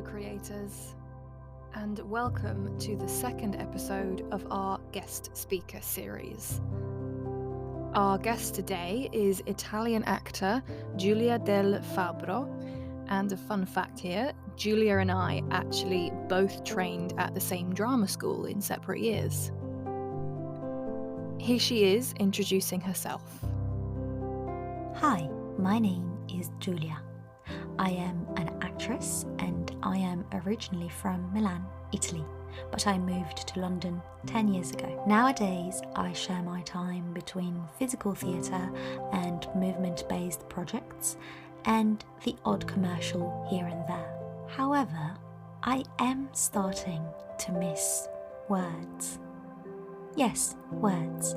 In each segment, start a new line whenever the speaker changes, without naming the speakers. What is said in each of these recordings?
Hello creators, and welcome to the second episode of our guest speaker series. Our guest today is Italian actor Giulia del Fabbro, and a fun fact here, Giulia and I actually both trained at the same drama school in separate years. Here she is introducing herself.
Hi, my name is Giulia. I am an actress and I am originally from Milan, Italy, but I moved to London 10 years ago. Nowadays, I share my time between physical theatre and movement-based projects and the odd commercial here and there. However, I am starting to miss words. Yes, words.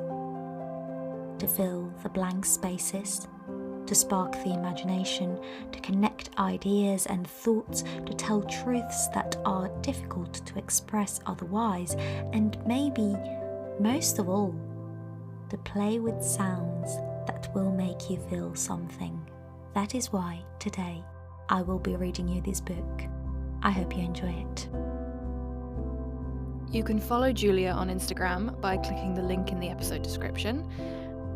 To fill the blank spaces, to spark the imagination, to connect ideas and thoughts, to tell truths that are difficult to express otherwise, and maybe, most of all, to play with sounds that will make you feel something. That is why today I will be reading you this book. I hope you enjoy it.
You can follow Giulia on Instagram by clicking the link in the episode description,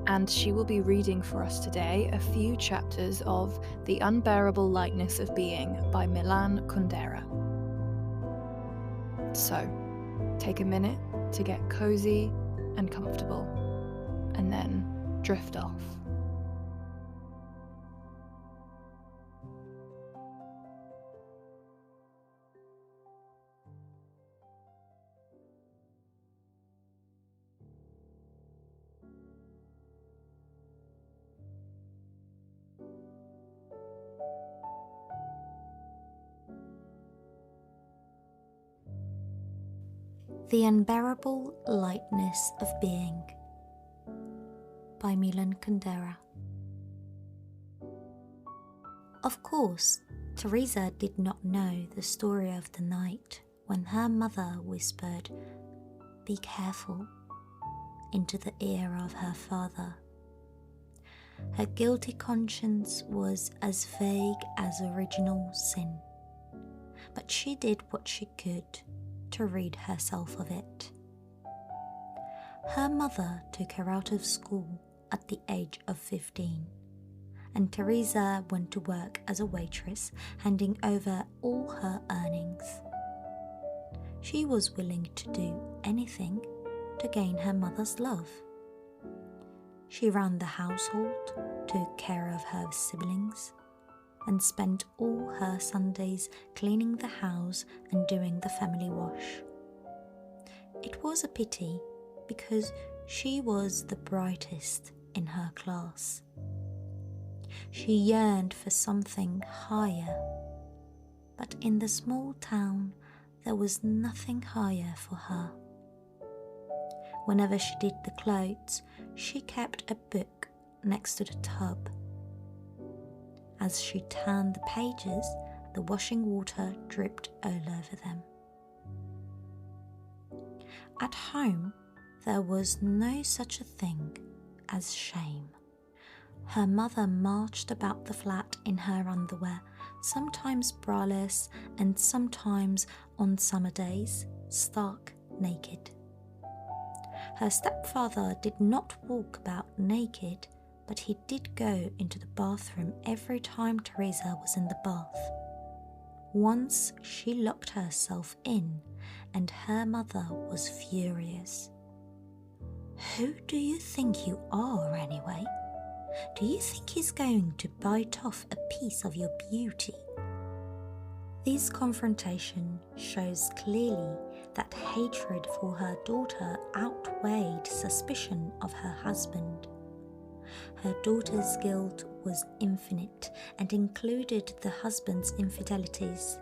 and she will be reading for us today a few chapters of The Unbearable Lightness of Being by Milan Kundera. So, take a minute to get cozy and comfortable, and then drift off.
The Unbearable Lightness of Being by Milan Kundera. Of course, Teresa did not know the story of the night when her mother whispered, "Be careful," into the ear of her father. Her guilty conscience was as vague as original sin, but she did what she could to rid herself of it. Her mother took her out of school at the age of 15, and Teresa went to work as a waitress, handing over all her earnings. She was willing to do anything to gain her mother's love. She ran the household, took care of her siblings, and spent all her Sundays cleaning the house and doing the family wash. It was a pity because she was the brightest in her class. She yearned for something higher, but in the small town there was nothing higher for her. Whenever she did the clothes, she kept a book next to the tub. As she turned the pages, the washing water dripped all over them. At home, there was no such a thing as shame. Her mother marched about the flat in her underwear, sometimes braless and sometimes, on summer days, stark naked. Her stepfather did not walk about naked, but he did go into the bathroom every time Teresa was in the bath. Once she locked herself in, and her mother was furious. "Who do you think you are, anyway? Do you think he's going to bite off a piece of your beauty?" This confrontation shows clearly that hatred for her daughter outweighed suspicion of her husband. Her daughter's guilt was infinite and included the husband's infidelities.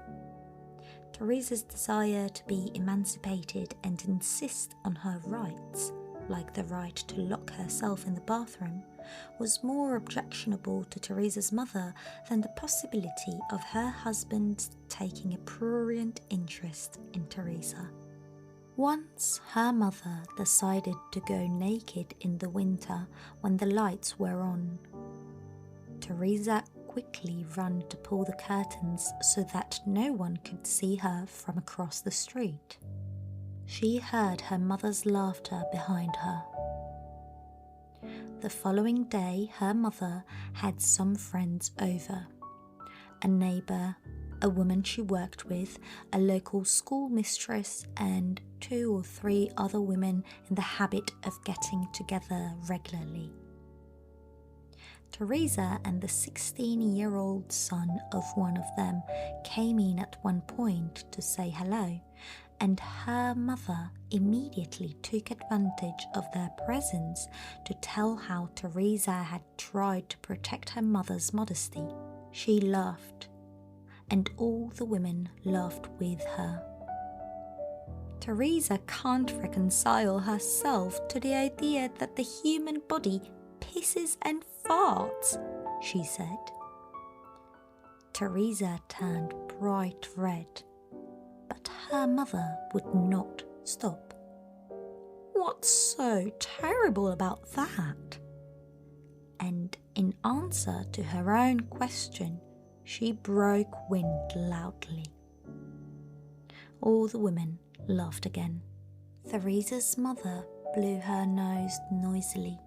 Teresa's desire to be emancipated and insist on her rights, like the right to lock herself in the bathroom, was more objectionable to Teresa's mother than the possibility of her husband taking a prurient interest in Teresa. Once her mother decided to go naked in the winter when the lights were on. Teresa quickly run to pull the curtains so that no one could see her from across the street. She heard her mother's laughter behind her. The following day, her mother had some friends over. A neighbour, a woman she worked with, a local school mistress, and 2 or 3 other women in the habit of getting together regularly. Teresa and the 16-year-old son of one of them came in at one point to say hello, and her mother immediately took advantage of their presence to tell how Teresa had tried to protect her mother's modesty. She laughed, and all the women laughed with her. Teresa can't reconcile herself to the idea that the human body pisses and farts, she said. Teresa turned bright red, but her mother would not stop. What's so terrible about that? And in answer to her own question, she broke wind loudly. All the women laughed again. Teresa's mother blew her nose noisily,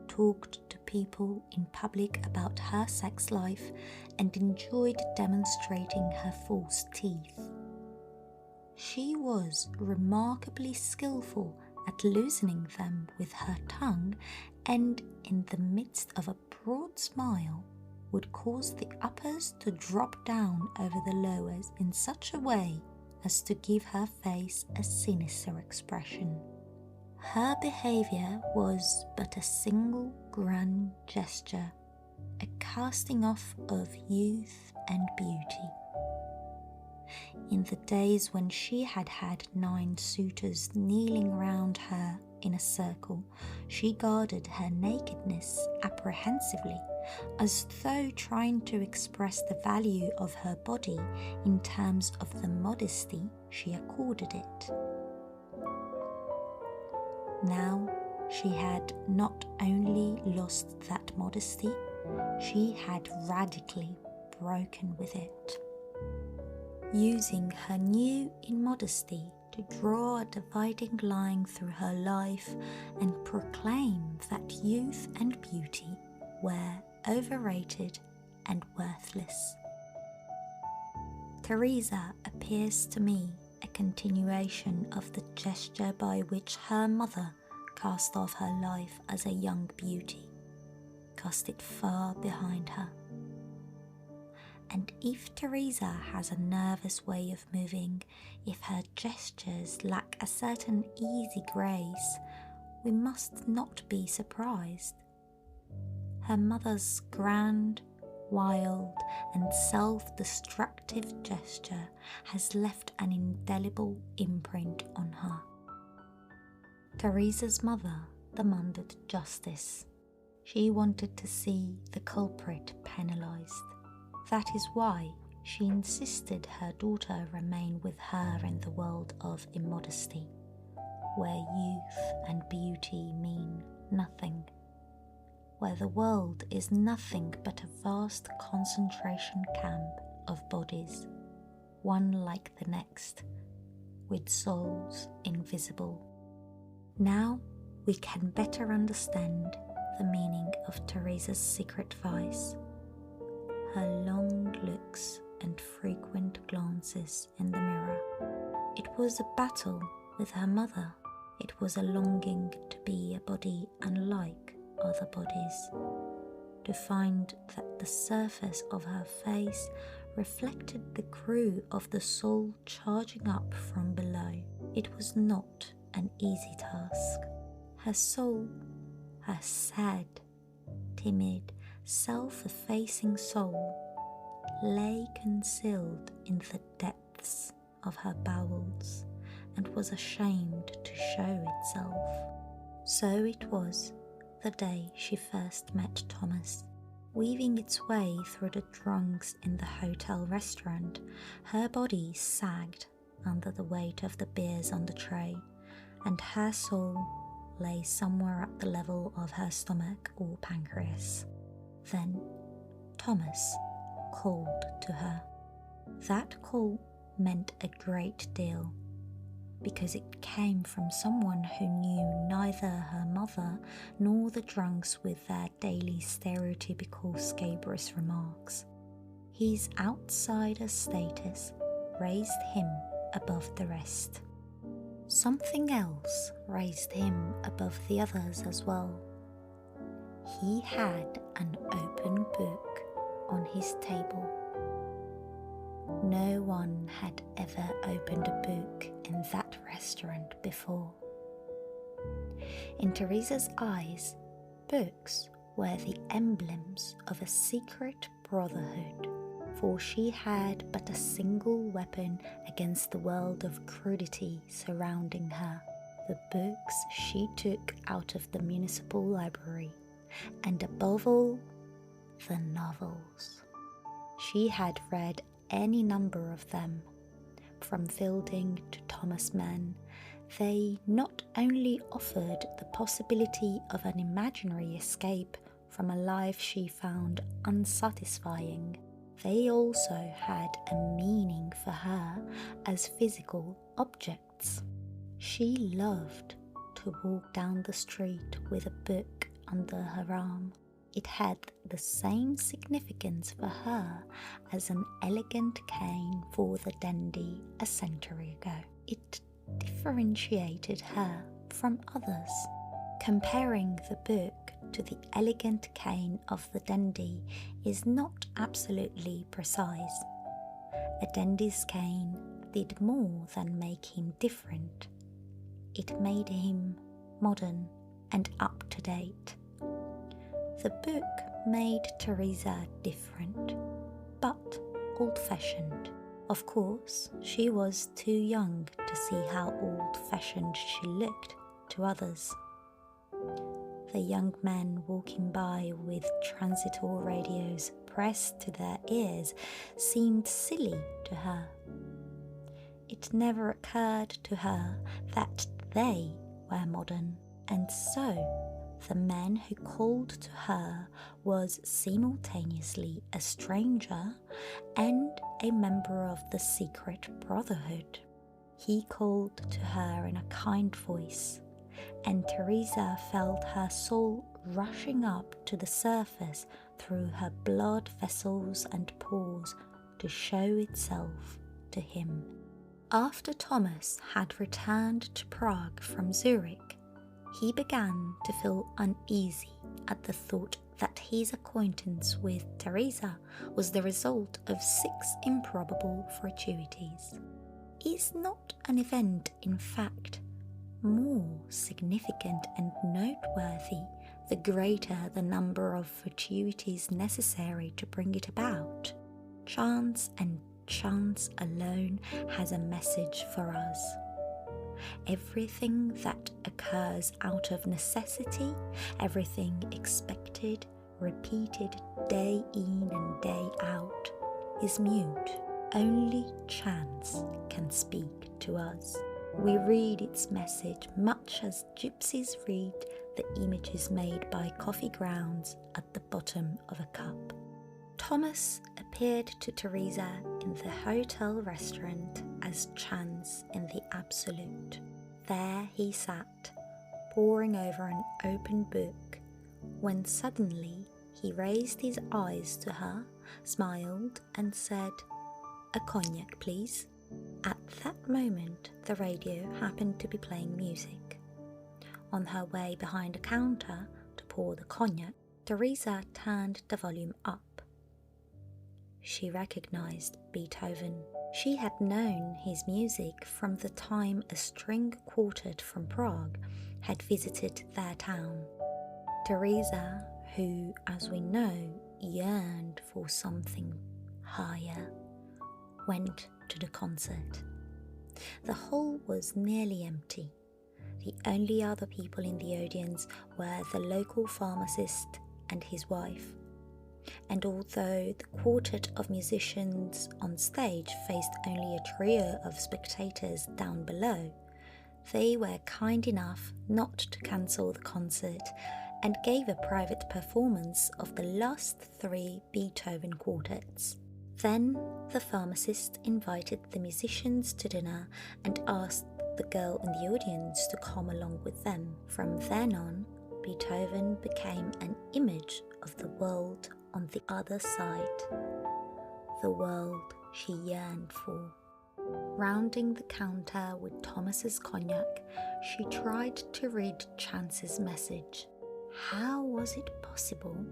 talked to people in public about her sex life, and enjoyed demonstrating her false teeth. She was remarkably skillful at loosening them with her tongue, and in the midst of a broad smile would cause the uppers to drop down over the lowers in such a way as to give her face a sinister expression. Her behaviour was but a single grand gesture, a casting off of youth and beauty. In the days when she had had 9 suitors kneeling round her in a circle, she guarded her nakedness apprehensively, as though trying to express the value of her body in terms of the modesty she accorded it. Now she had not only lost that modesty, she had radically broken with it. Using her new immodesty to draw a dividing line through her life and proclaim that youth and beauty were overrated and worthless. Teresa appears to me a continuation of the gesture by which her mother cast off her life as a young beauty, cast it far behind her. And if Teresa has a nervous way of moving, if her gestures lack a certain easy grace, we must not be surprised. Her mother's grand, wild, and self-destructive gesture has left an indelible imprint on her. Teresa's mother demanded justice. She wanted to see the culprit penalized. That is why she insisted her daughter remain with her in the world of immodesty, where youth and beauty mean nothing, where the world is nothing but a vast concentration camp of bodies, one like the next, with souls invisible. Now we can better understand the meaning of Teresa's secret vice. Her long looks and frequent glances in the mirror. It was a battle with her mother. It was a longing to be a body unlike other bodies, to find that the surface of her face reflected the crew of the soul charging up from below. It was not an easy task. Her soul, her sad, timid, self-effacing soul, lay concealed in the depths of her bowels and was ashamed to show itself. So it was the day she first met Thomas. Weaving its way through the drunks in the hotel restaurant, her body sagged under the weight of the beers on the tray, and her soul lay somewhere at the level of her stomach or pancreas. Then Thomas called to her. That call meant a great deal, because it came from someone who knew neither her mother nor the drunks with their daily stereotypical scabrous remarks. His outsider status raised him above the rest. Something else raised him above the others as well. He had an open book on his table. No one had ever opened a book in that restaurant before. In Teresa's eyes, books were the emblems of a secret brotherhood, for she had but a single weapon against the world of crudity surrounding her: the books she took out of the municipal library, and above all, the novels. She had read any number of them. From Fielding to Thomas Mann, they not only offered the possibility of an imaginary escape from a life she found unsatisfying, they also had a meaning for her as physical objects. She loved to walk down the street with a book under her arm. It had the same significance for her as an elegant cane for the dandy a century ago. It differentiated her from others. Comparing the book to the elegant cane of the dandy is not absolutely precise. A dandy's cane did more than make him different. It made him modern and up to date. The book made Teresa different, but old-fashioned. Of course, she was too young to see how old-fashioned she looked to others. The young men walking by with transistor radios pressed to their ears seemed silly to her. It never occurred to her that they were modern, and so the man who called to her was simultaneously a stranger and a member of the secret brotherhood. He called to her in a kind voice, and Teresa felt her soul rushing up to the surface through her blood vessels and pores to show itself to him. After Thomas had returned to Prague from Zurich, he began to feel uneasy at the thought that his acquaintance with Teresa was the result of 6 improbable fortuities. Is not an event, in fact, more significant and noteworthy the greater the number of fortuities necessary to bring it about? Chance, and chance alone, has a message for us. Everything that occurs out of necessity, everything expected, repeated day in and day out, is mute. Only chance can speak to us. We read its message much as gypsies read the images made by coffee grounds at the bottom of a cup. Thomas appeared to Teresa in the hotel restaurant as chance in the absolute. There he sat, poring over an open book, when suddenly he raised his eyes to her, smiled, and said, "A cognac, please." At that moment, the radio happened to be playing music. On her way behind a counter to pour the cognac, Teresa turned the volume up. She recognized Beethoven. She had known his music from the time a string quartet from Prague had visited their town. Teresa, who, as we know, yearned for something higher, went to the concert. The hall was nearly empty. The only other people in the audience were the local pharmacist and his wife. And although the quartet of musicians on stage faced only a trio of spectators down below, they were kind enough not to cancel the concert and gave a private performance of the last 3 Beethoven quartets. Then the pharmacist invited the musicians to dinner and asked the girl in the audience to come along with them. From then on, Beethoven became an image of the world on the other side, the world she yearned for. Rounding the counter with Thomas's cognac, she tried to read Chance's message. How was it possible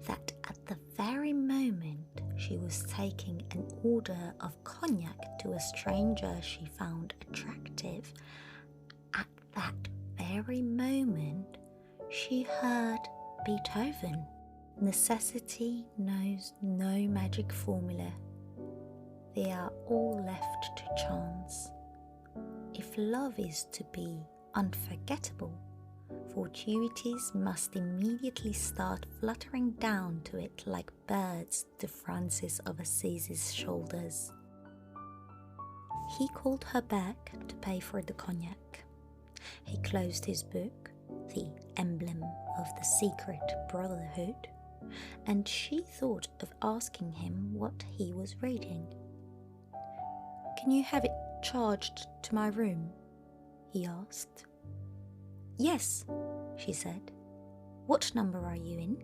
that at the very moment she was taking an order of cognac to a stranger she found attractive, at that very moment she heard Beethoven? Necessity knows no magic formula. They are all left to chance. If love is to be unforgettable, fortuities must immediately start fluttering down to it like birds to Francis of Assisi's shoulders. He called her back to pay for the cognac. He closed his book, the emblem of the secret brotherhood, and she thought of asking him what he was reading. "Can you have it charged to my room?" he asked. "Yes," she said. "What number are you in?"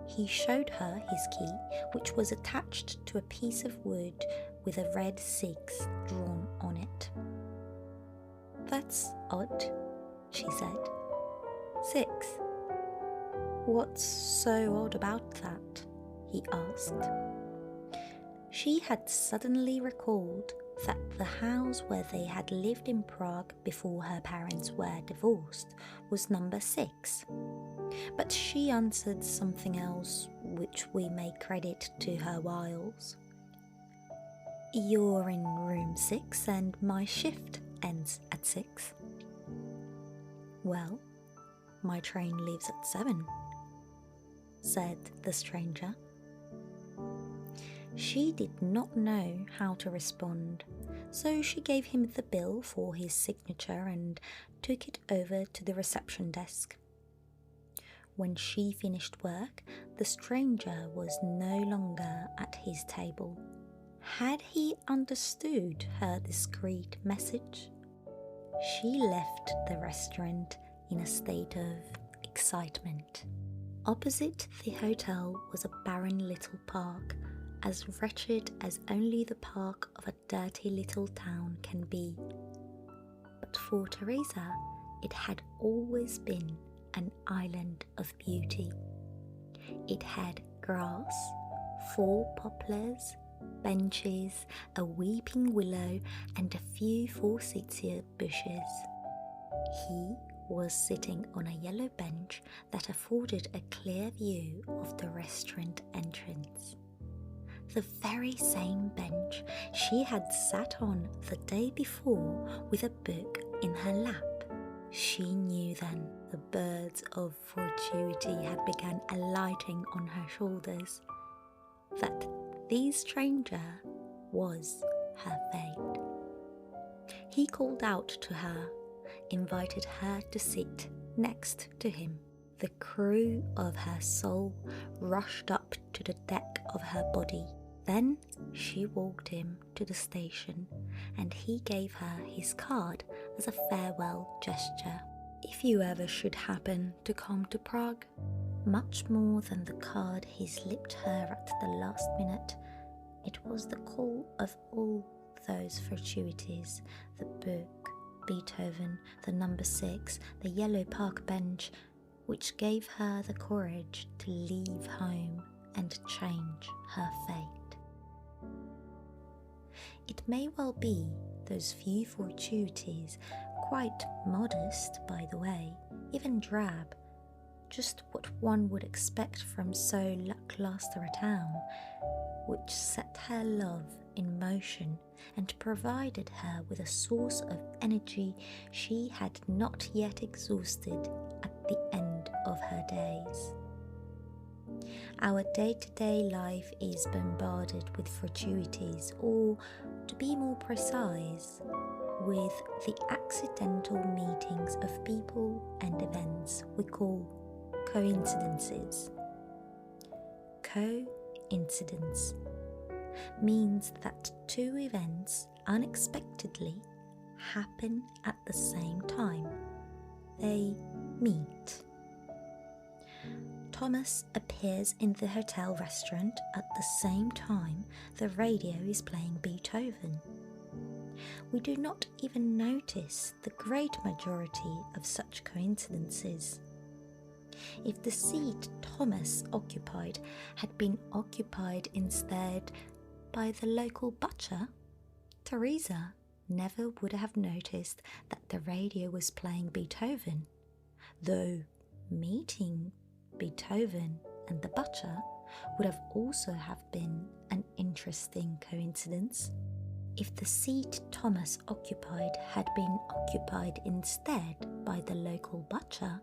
He showed her his key, which was attached to a piece of wood with a red 6 drawn on it. "That's odd," she said. 6. "What's so odd about that?" he asked. She had suddenly recalled that the house where they had lived in Prague before her parents were divorced was number 6. But she answered something else, which we may credit to her wiles. "You're in room 6 and my shift ends at 6. "Well, my train leaves at 7, said the stranger. She did not know how to respond, so she gave him the bill for his signature and took it over to the reception desk. When she finished work, the stranger was no longer at his table. Had he understood her discreet message? She left the restaurant in a state of excitement. Opposite the hotel was a barren little park, as wretched as only the park of a dirty little town can be. But for Teresa, it had always been an island of beauty. It had grass, 4 poplars, benches, a weeping willow, and a few forsythia bushes. He was sitting on a yellow bench that afforded a clear view of the restaurant entrance. The very same bench she had sat on the day before with a book in her lap. She knew then the birds of fortuity had begun alighting on her shoulders, that this stranger was her fate. He called out to her, invited her to sit next to him. The crew of her soul rushed up to the deck of her body. Then she walked him to the station, and he gave her his card as a farewell gesture. If you ever should happen to come to Prague, much more than the card he slipped her at the last minute, it was the call of all those fortuities, the book, Beethoven, the number 6, the yellow park bench, which gave her the courage to leave home and change her fate. It may well be those few fortuities, quite modest by the way, even drab, just what one would expect from so lackluster a town, which set her love in motion and provided her with a source of energy she had not yet exhausted at the end of her days. Our day-to-day life is bombarded with fortuities, or, to be more precise, with the accidental meetings of people and events we call coincidences. Coincidence, means that two events unexpectedly happen at the same time. They meet. Thomas appears in the hotel restaurant at the same time the radio is playing Beethoven. We do not even notice the great majority of such coincidences. If the seat Thomas occupied had been occupied instead by the local butcher, Teresa never would have noticed that the radio was playing Beethoven, though meeting Beethoven and the butcher would have also have been an interesting coincidence. If the seat Thomas occupied had been occupied instead by the local butcher,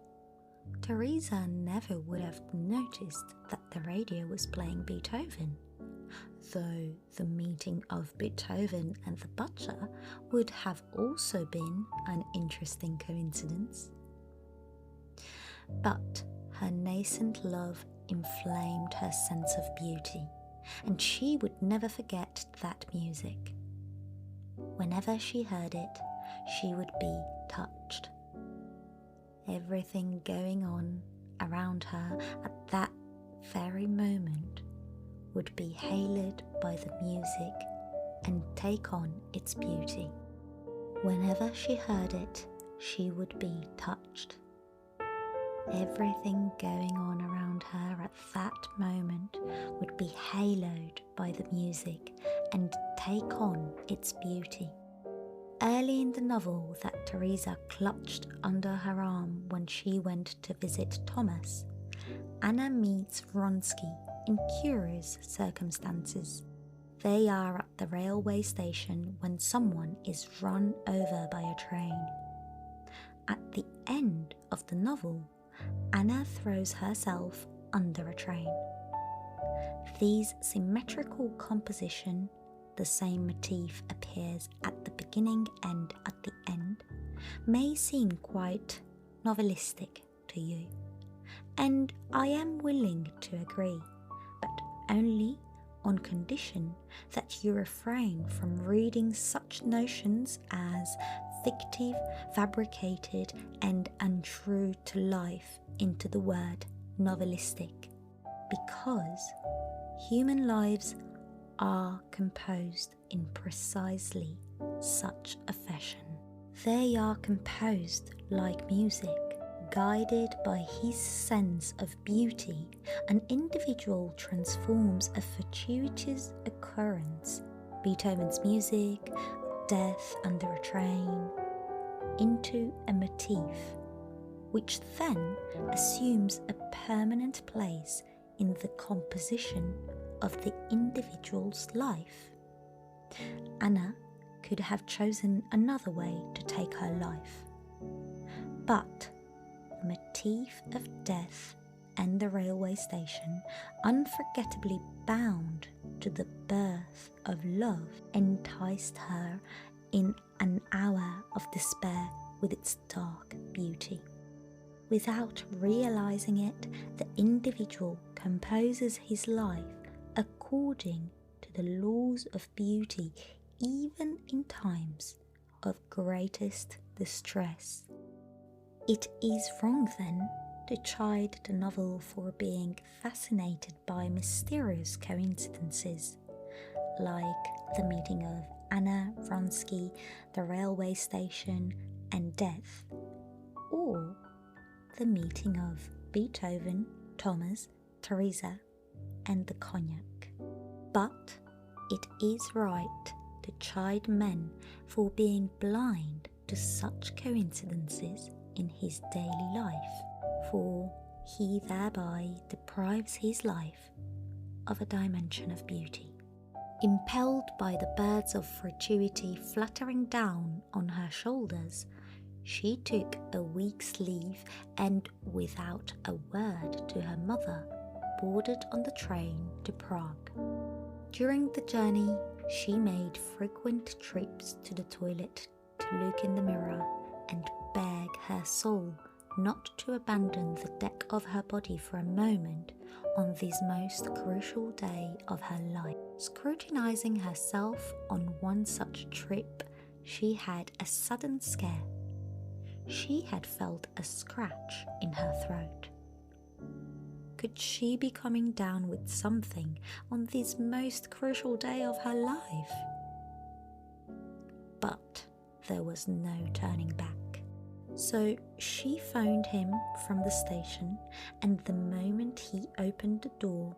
Teresa never would have noticed that the radio was playing Beethoven, though the meeting of Beethoven and the butcher would have also been an interesting coincidence. But her nascent love inflamed her sense of beauty, and she would never forget that music. Whenever she heard it, she would be touched. Everything going on around her at that very moment would be hailed by the music and take on its beauty. Whenever she heard it, she would be touched. Everything going on around her at that moment would be haloed by the music and take on its beauty. Early in the novel that Teresa clutched under her arm when she went to visit Thomas, Anna meets Vronsky in curious circumstances. They are at the railway station when someone is run over by a train. At the end of the novel, Anna throws herself under a train. These symmetrical composition, the same motif appears at the beginning and at the end, may seem quite novelistic to you, and I am willing to agree, but only on condition that you refrain from reading such notions as fictive, fabricated, and untrue to life into the word novelistic, because human lives are composed in precisely such a fashion. They are composed like music, guided by his sense of beauty. An individual transforms a fortuitous occurrence, Beethoven's music, death under a train, into a motif, which then assumes a permanent place in the composition of the individual's life. Anna could have chosen another way to take her life, but the motif of death and the railway station, unforgettably bound to the birth of love, enticed her in an hour of despair with its dark beauty. Without realizing it, the individual composes his life according to the laws of beauty, even in times of greatest distress. It is wrong, then, to chide the novel for being fascinated by mysterious coincidences, like the meeting of Anna, Vronsky, the railway station, and death, or the meeting of Beethoven, Thomas, Teresa, and the cognac. But it is right to chide men for being blind to such coincidences in his daily life, for he thereby deprives his life of a dimension of beauty. Impelled by the birds of fortuity fluttering down on her shoulders, she took a week's leave and, without a word to her mother, boarded on the train to Prague. During the journey, she made frequent trips to the toilet to look in the mirror and beg her soul not to abandon the deck of her body for a moment on this most crucial day of her life. Scrutinizing herself on one such trip, she had a sudden scare. She had felt a scratch in her throat. Could she be coming down with something on this most crucial day of her life? But there was no turning back. So she phoned him from the station, and the moment he opened the door,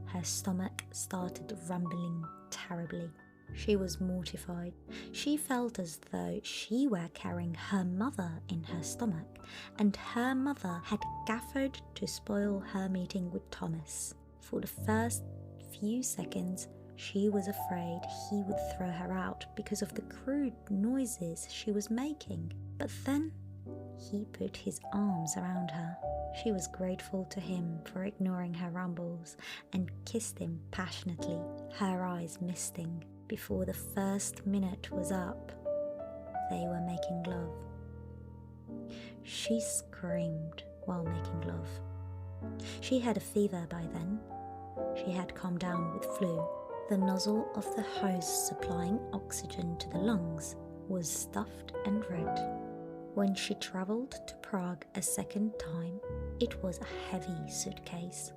her stomach started rumbling terribly. She was mortified. She felt as though she were carrying her mother in her stomach, and her mother had gaffed to spoil her meeting with Thomas. For the first few seconds, she was afraid he would throw her out because of the crude noises she was making. But then he put his arms around her. She was grateful to him for ignoring her rumbles and kissed him passionately, her eyes misting. Before the first minute was up, they were making love. She screamed while making love. She had a fever by then. She had come down with flu. The nozzle of the hose supplying oxygen to the lungs was stuffed and red. When she travelled to Prague a second time, it was a heavy suitcase.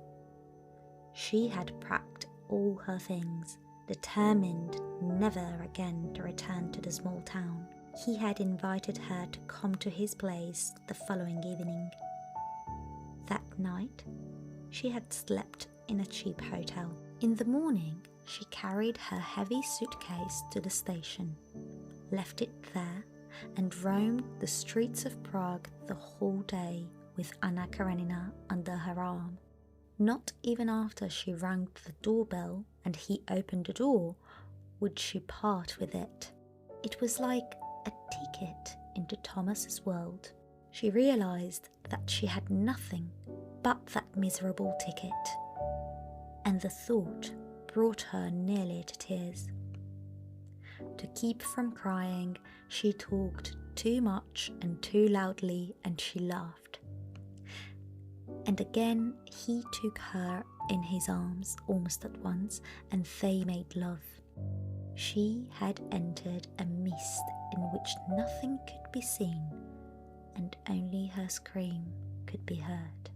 She had packed all her things, determined never again to return to the small town. He had invited her to come to his place the following evening. That night, she had slept in a cheap hotel. In the morning, she carried her heavy suitcase to the station, left it there, and roamed the streets of Prague the whole day with Anna Karenina under her arm. Not even after she rang the doorbell and he opened the door would she part with it. It was like a ticket into Thomas's world. She realized that she had nothing but that miserable ticket, and the thought brought her nearly to tears. To keep from crying, she talked too much and too loudly, and she laughed. And again he took her in his arms almost at once, and they made love. She had entered a mist in which nothing could be seen, and only her scream could be heard.